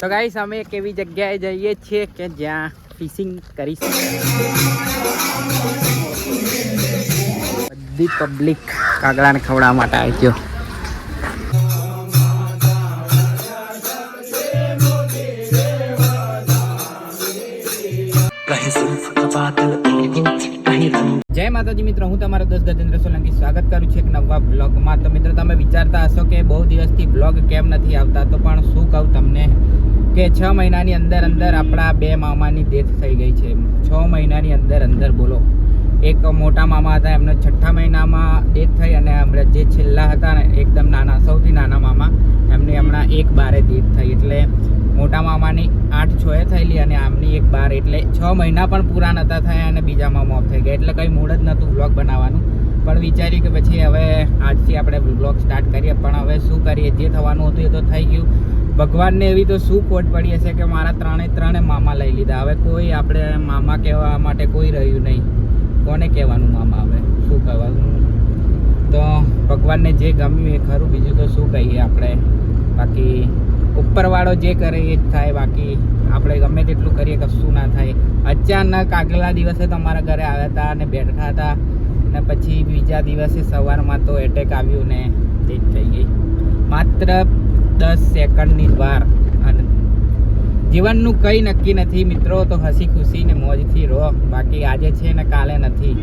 તો ગાઈસ અમે એક એવી જગ્યાએ જઈએ છીએ કે જ્યાં ફિશિંગ કરીશું. બધી પબ્લિક કાગડાને ખવડાવવા માટે આવી ગયો. જય માતાજી મિત્રો, હું તમારો દોસ્ત ગજેન્દ્ર સોલંકી સ્વાગત કરું છું એક નવા બ્લોગમાં. તો મિત્રો તમે વિચારતા હશો કે બહુ દિવસથી બ્લોગ કેમ નથી આવતા, તો પણ શું કહું તમને કે 6 મહિનાની અંદર આપણા 2 મામાની ડેથ થઈ ગઈ છે. 6 મહિનાની અંદર બોલો. એક મોટા મામા હતા, એમને 6ઠા મહિનામાં ડેથ થઈ, અને હમણાં જે છેલ્લા હતા ને એકદમ નાના, સૌથી નાના મામા, એમની હમણાં 1/12 ડેથ થઈ. એટલે મોટા મામાની 8/6 થયેલી અને આમની 1/12, એટલે 6 મહિના પણ પૂરા નહોતા થયા અને બીજા મામા ઓફ થઈ ગયા. એટલે કંઈ મૂડ જ નહોતું બ્લોગ બનાવવાનું, પણ વિચાર્યું કે પછી હવે આજથી આપણે બ્લોગ સ્ટાર્ટ કરીએ. પણ હવે શું કરીએ, જે થવાનું હતું એ તો થઈ ગયું. ભગવાનને એવી તો શું ખોટ પડી હશે કે મારા ત્રણે મામા લઈ લીધા. હવે કોઈ આપણે મામા કહેવા માટે કોઈ રહ્યું નહીં. કોને કહેવાનું મામા? હવે શું કહેવાનું? તો ભગવાનને જે ગમ્યું એ ખરું, બીજું તો શું કહીએ આપણે. બાકી ઉપરવાળો જે કરે એ જ થાય. બાકી આપણે ગમે તેટલું કરીએ કશું ના થાય. અચાનક આગલા દિવસે તમારા ઘરે આવ્યા હતા અને બેઠા હતા, ને પછી બીજા દિવસે સવારમાં તો એટેક આવ્યું ને તે જ થઈ ગઈ. માત્ર 10 સેકન્ડની વાર. અને જીવનનું કંઈ નક્કી નથી મિત્રો, તો હસી ખુશી ને મોજથી રહો. બાકી આજે છે ને કાલે નથી,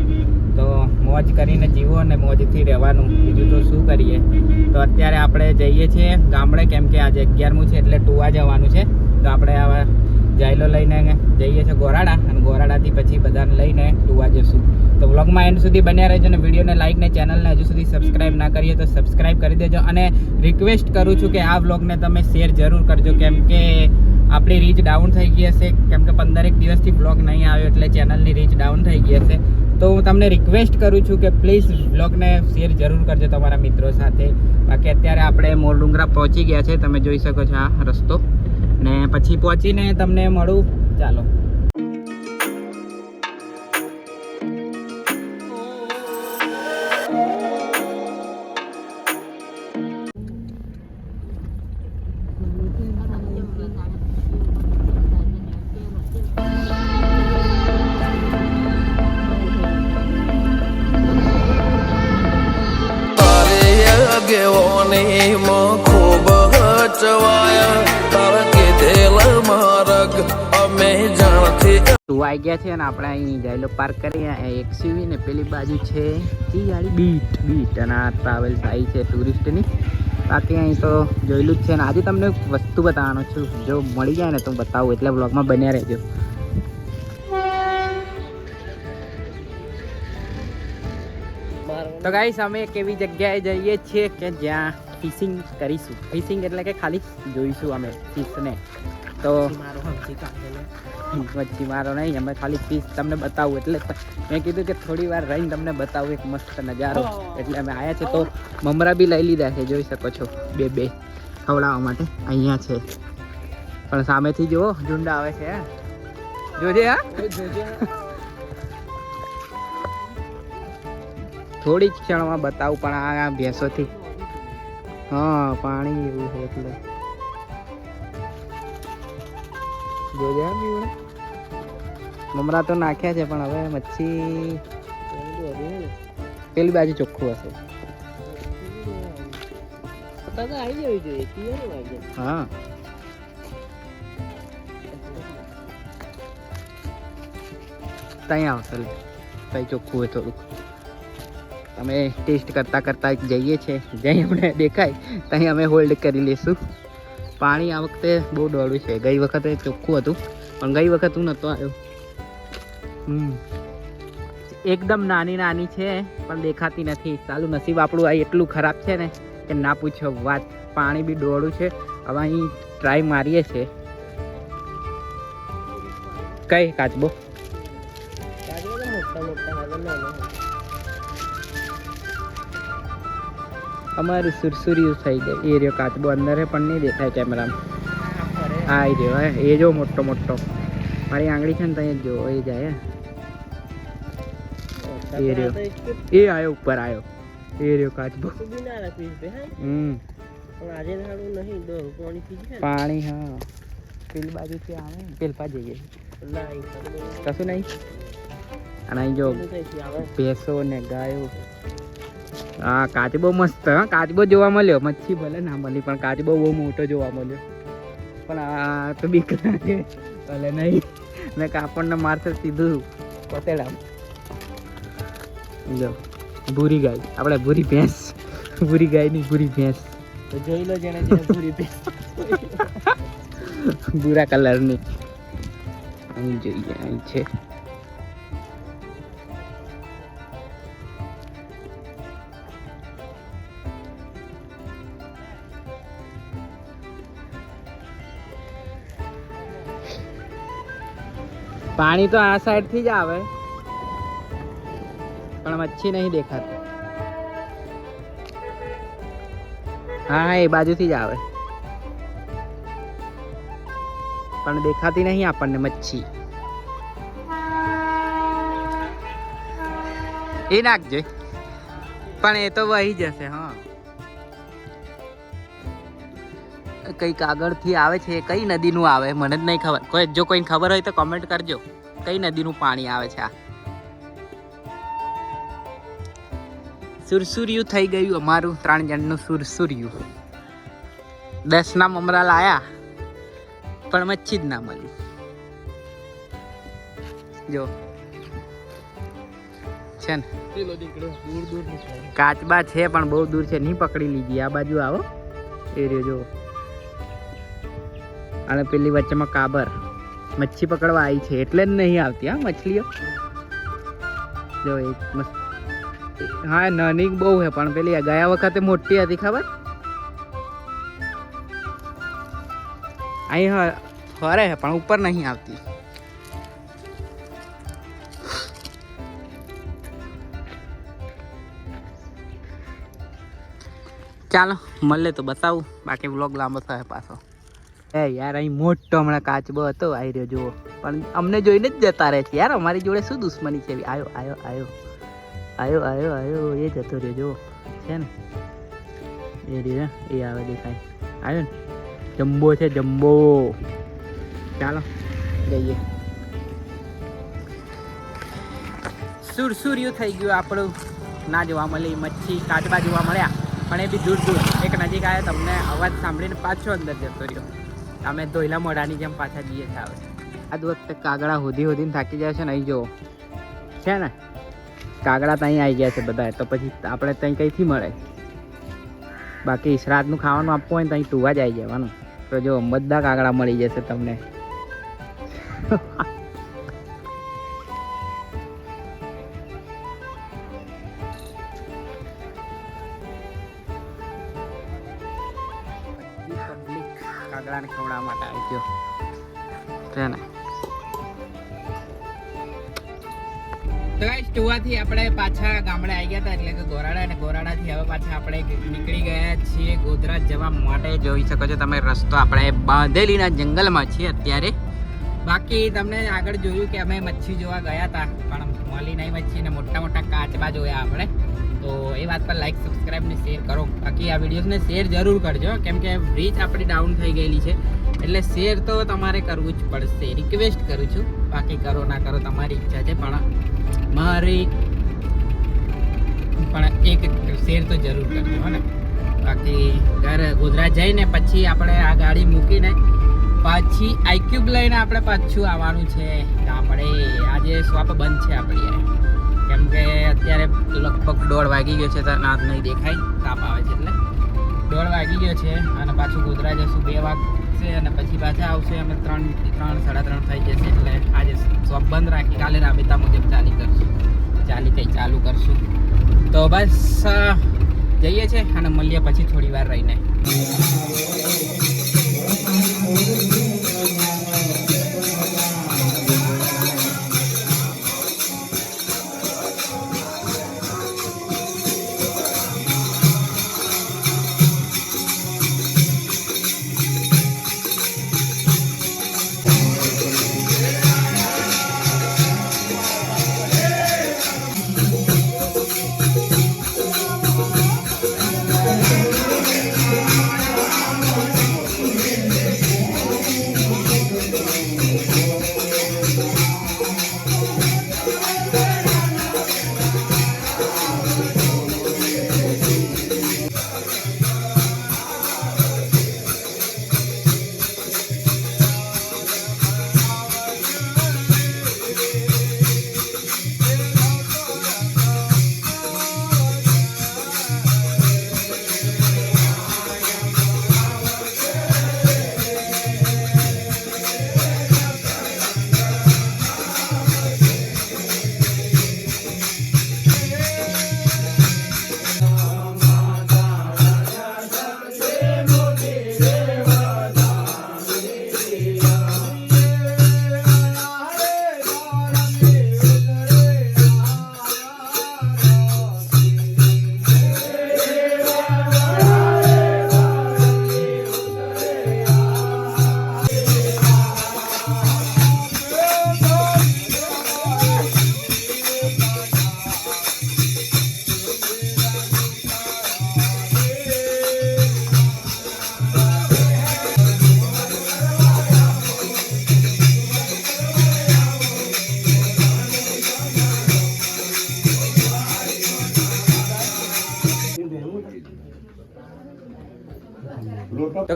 તો મોજ કરીને જીવો ને મોજથી રહેવાનું. બીજું તો શું કરીએ. તો અત્યારે આપણે જઈએ છીએ ગામડે, કેમ કે આજે 11મું છે એટલે ટુવા જવાનું છે. તો આપણે હવે જાયલો લઈને જઈએ છીએ ગોરાડા, અને ગોરાડાથી પછી બધાને લઈને ટુવા જશું. તો વ્લોગમાં એન્ડ સુધી બન્યા રહેજો, અને વિડીયોને લાઈક ને ચેનલને હજુ સુધી સબસ્ક્રાઈબ ના કરીએ તો સબસ્ક્રાઈબ કરી દેજો. અને રિક્વેસ્ટ કરું છું કે આ વ્લોગને તમે શેર જરૂર કરજો, કેમ કે આપણી રીચ ડાઉન થઈ ગઈ હશે. કેમ કે 15 દિવસથી બ્લોગ નહીં આવ્યો એટલે ચેનલની રીચ ડાઉન થઈ ગઈ હશે. તો હું તમને રિક્વેસ્ટ કરું છું કે પ્લીઝ બ્લોગને શેર જરૂર કરજો તમારા મિત્રો સાથે. બાકી અત્યારે આપણે મોરડુંગરા પહોંચી ગયા છે, તમે જોઈ શકો છો આ રસ્તો, ને પછી પહોંચીને તમને મળું. ચાલો. આવી ગયા છે અને આપણે અહીં જાયલો પાર્ક કરી એક્સયુવી ને પેલી બાજુ છે એ ગાડી બીટ અને આ ટ્રાવેલ્સ આવી છે ટુરિસ્ટની. બાકી અહીં તો જોયેલું જ છે ને આજે તમને વસ્તુ બતાવવાનો છું, જો મળી જાય ને તો બતાવું, એટલે બ્લોગમાં બન્યા રહેજો. તો ગાઈસ અમે એક એવી જગ્યાએ જઈએ છીએ કે જ્યાં ફિશિંગ કરીશું. ફિશિંગ એટલે કે ખાલી જોઈશું અમે ફિશને. તો મચ્છી મારો નહીં, અમે ખાલી ફિશ તમને બતાવું. એટલે મેં કીધું કે થોડી વાર રહીને તમને બતાવું એક મસ્ત નજારો. એટલે અમે આવ્યા છે. તો મમરા બી લઈ લીધા છે, જોઈ શકો છો, બે ખવડાવવા માટે અહીંયા છે. પણ સામેથી જુઓ ઝુંડ આવે છે, જોજે. હા થોડી ક્ષણમાં બતાવું, પણ આ ભેંસોથી હા પાણી એવું છે એટલે જોજે. મમરા તો નાખ્યા છે, પણ હવે મચ્છી પેલી બાજુ ચોખ્ખું હશે. હા ત્યાં આવશે, ત્યાં ચોખ્ખું હોય થોડુંક. અમે ટેસ્ટ કરતા જઈએ છીએ, જ્યાં અમને દેખાય ત્યાં અમે હોલ્ડ કરી લઈશું. પાણી આ વખતે બહુ ડોળું છે. ગઈ વખતે ચોખ્ખું હતું, પણ ગઈ વખત હું નહોતો આવ્યો. એકદમ નાની છે, પણ દેખાતી નથી. સાલું નસીબ આપણું આ એટલું ખરાબ છે ને કે ના પૂછો વાત. પાણી બી ડોળું છે. હવે અહીં ટ્રાય મારીએ છીએ. કઈ કાચબો અમારું સુરસુર્યું થઈ ગયું. એ રહ્યો કાચબો અંદર પણ નહીં દેખાય કેમેરામાં. આ રહ્યો એ જો મોટો મારી આંગળી છે ને ત્યાં જો એ જાય. એ રહ્યો, એ આવ્યો ઉપર આવ્યો. એ રહ્યો કાચબો. પાણી હા પેલી બાજુથી આવે પેલપા જઈએ કશું નહીં. અને અહીં જો ભેંસો ને ગાયો. હા કાચબો મસ્ત. હા કાચબો જોવા મળ્યો. મચ્છી ભલે ના મળી પણ કાચબો બહુ મોટો જોવા મળ્યો. પણ આ તો બીક લાગે ભલે નહીં ને કાપડને મારશે સીધું પતેડા. જો ભૂરી ગાય આપણે ભૂરી ભેંસ. ભૂરી ગાય ની ભૂરી ભેંસ તો જોઈ લો જેને ભૂરી ભેંસ ભૂરા કલરની. અહીં જોઈએ અહીં છે. પાણી તો આ સાઈડ થી જ આવે પણ મચ્છી નહીં દેખાતી. હા એ બાજુથી જ આવે પણ દેખાતી નહીં આપણને મચ્છી. એ નાખજે પણ એ તો વહી જશે. હા કઈક આગળથી આવે છે. કઈ નદીનું આવે મને જ નહીં ખબર. કોઈ જો કોઈને ખબર હોય તો કમેન્ટ કરજો કઈ નદીનું પાણી આવે છે. આ સુરસુર્યું થઈ ગયું અમારું 3 જણનું સુરસુર્યું. 10 ના મમરા લાયા પણ મચ્છી જ ના મળી. જો છે ને કાચબા છે પણ બહુ દૂર છે. નહીં પકડી લીધી. આ બાજુ આવો એ રહ્યો જો. અને પેલી વચ્ચેમાં કાબર મચ્છી પકડવા આવી છે એટલે જ નહીં આવતી. હા મછલીઓ જો એક મસ્ત. હા નાની બહુ છે પણ પેલી ગયા વખતે મોટી હતી ખબર. અહીં ફરે છે પણ ઉપર નહીં આવતી. ચાલો મળે તો બતાવું બાકી વ્લોગ લાંબો થાય પાછો. એ યાર અહીં મોટો હમણાં કાચબો હતો આવી રહ્યો જુઓ પણ અમને જોઈને જ જતા રહે છે યાર. અમારી જોડે શું દુશ્મની છે. આયો આયો આયો આયો આયો આયો એ જતો રહ્યો જુઓ છે ને એ રહ્યો એ આવે દેખાય. આવ્યો ને જમ્બો છે જમ્બો. ચાલો જઈએ. સુરસુર્યું થઈ ગયું આપણું. ના જોવા મળી મચ્છી કાચબા જોવા મળ્યા પણ એ બી દૂર દૂર. એક નજીક આવ્યો તમને અવાજ સાંભળીને પાછો અંદર જતો રહ્યો. અમે ધોઈલા મોઢાની જેમ પાછા જઈએ છે. આવે આજ વખતે કાગડા હોધી હોધીને થાકી જાય છે ને. અહીં જુઓ છે ને કાગડા ત્યાં આવી ગયા છે બધા. તો પછી આપણે ત્યાં કંઈથી મળે. બાકી શ્રાદ્ધનું ખાવાનું આપવું હોય ને ત્યાં ટુવા જ આવી જવાનું. તો જો બધા કાગડા મળી જશે તમને. કાગડાને ખવડાવવા માટે આવી ગયો છે ને. તો ગાઈસ ટુવાથી આપણે પાછા ગામડે આવી ગયા હતા એટલે કે ગોરાડા. અને ગોરાડાથી હવે પાછા આપણે નીકળી ગયા છીએ ગોધરા જવા માટે. જોઈ શકો છો તમે રસ્તો. આપણે બાંધેલીના જંગલમાં છીએ અત્યારે. બાકી તમને આગળ જોયું કે અમે મચ્છી જોવા ગયા હતા પણ મળી નહીં મચ્છી ને મોટા મોટા કાચબા જોયા આપણે. તો એ વાત પર લાઈક સબસ્ક્રાઈબ ને શેર કરો. બાકી આ વિડીયોઝને શેર જરૂર કરજો કેમ કે રીચ આપણી ડાઉન થઈ ગયેલી છે એટલે શેર તો તમારે કરવું જ પડશે. રિક્વેસ્ટ કરું છું. બાકી કરો ના કરો તમારી ઈચ્છા છે પણ મારી પણ એક શેર તો જરૂર કરજો હો ને. બાકી ઘર ગોધરા જઈને પછી આપણે આ ગાડી મૂકીને પાછી આઈક્યુબ લઈને આપણે પાછું આવવાનું છે ગામડે. આજે શોપ બંધ છે આપણી કેમ કે અત્યારે લગભગ 1:30 વાગી ગયો છે. તો નાદ નહીં દેખાય તાપ આવે છે એટલે 1:30 વાગી ગયો છે. અને પાછું ગોધરા જશું 2 વાગશે અને પછી પાછા આવશે અમે 3, 3:30 થઈ જશે. એટલે આજે શોપ બંધ રાખી કાલે રાબેતા મુજબ ચાલુ કરશું. તો બસ જઈએ છે અને મળીએ પછી થોડી વાર રહીને.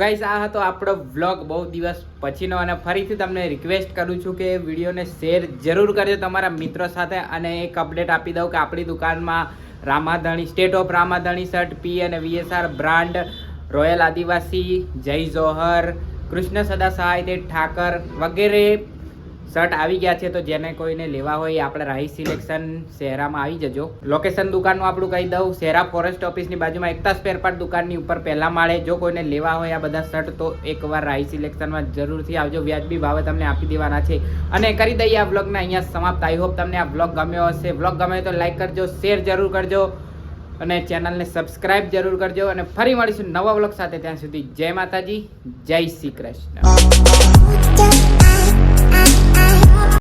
ગાઈસ આ હતો આપણો વ્લોગ બહુ દિવસ પછીનો અને ફરીથી તમને રિક્વેસ્ટ કરું છું કે વિડીયોને શેર જરૂર કરજો તમારા મિત્રો સાથે અને એક અપડેટ આપી દઉં કે આપણી દુકાનમાં Ramadhani state of Ramadhani shirt પી અને વીએસઆર બ્રાન્ડ રોયલ આદિવાસી જય જોહર કૃષ્ણ સદા સહાય દે ઠાકર વગેરે શર્ટ આવી ગયા છે. તો જેને કોઈને લેવા હોય આપણે રાહી સિલેક્શન શહેરામાં આવી જજો. લોકેશન દુકાનનું આપણું કહી દઉં, શહેરા ફોરેસ્ટ ઓફિસની બાજુમાં એકતા સ્પેર પાર્ટ દુકાનની ઉપર પહેલા માળે. જો કોઈને લેવા હોય આ બધા શર્ટ તો એકવાર રાહી સિલેક્શનમાં જરૂરથી આવજો, વ્યાજબી ભાવે તમને આપી દેવાના છે. અને કરી દઈએ આ વ્લોગને અહીંયા સમાપ્ત. આઈ હોપ તમને આ વ્લોગ ગમ્યો હશે. વ્લોગ ગમે તો લાઈક કરજો, શેર જરૂર કરજો અને ચેનલને સબસ્ક્રાઇબ જરૂર કરજો. અને ફરી મળીશું નવા વ્લોગ સાથે. ત્યાં સુધી જય માતાજી, જય શ્રી કૃષ્ણ.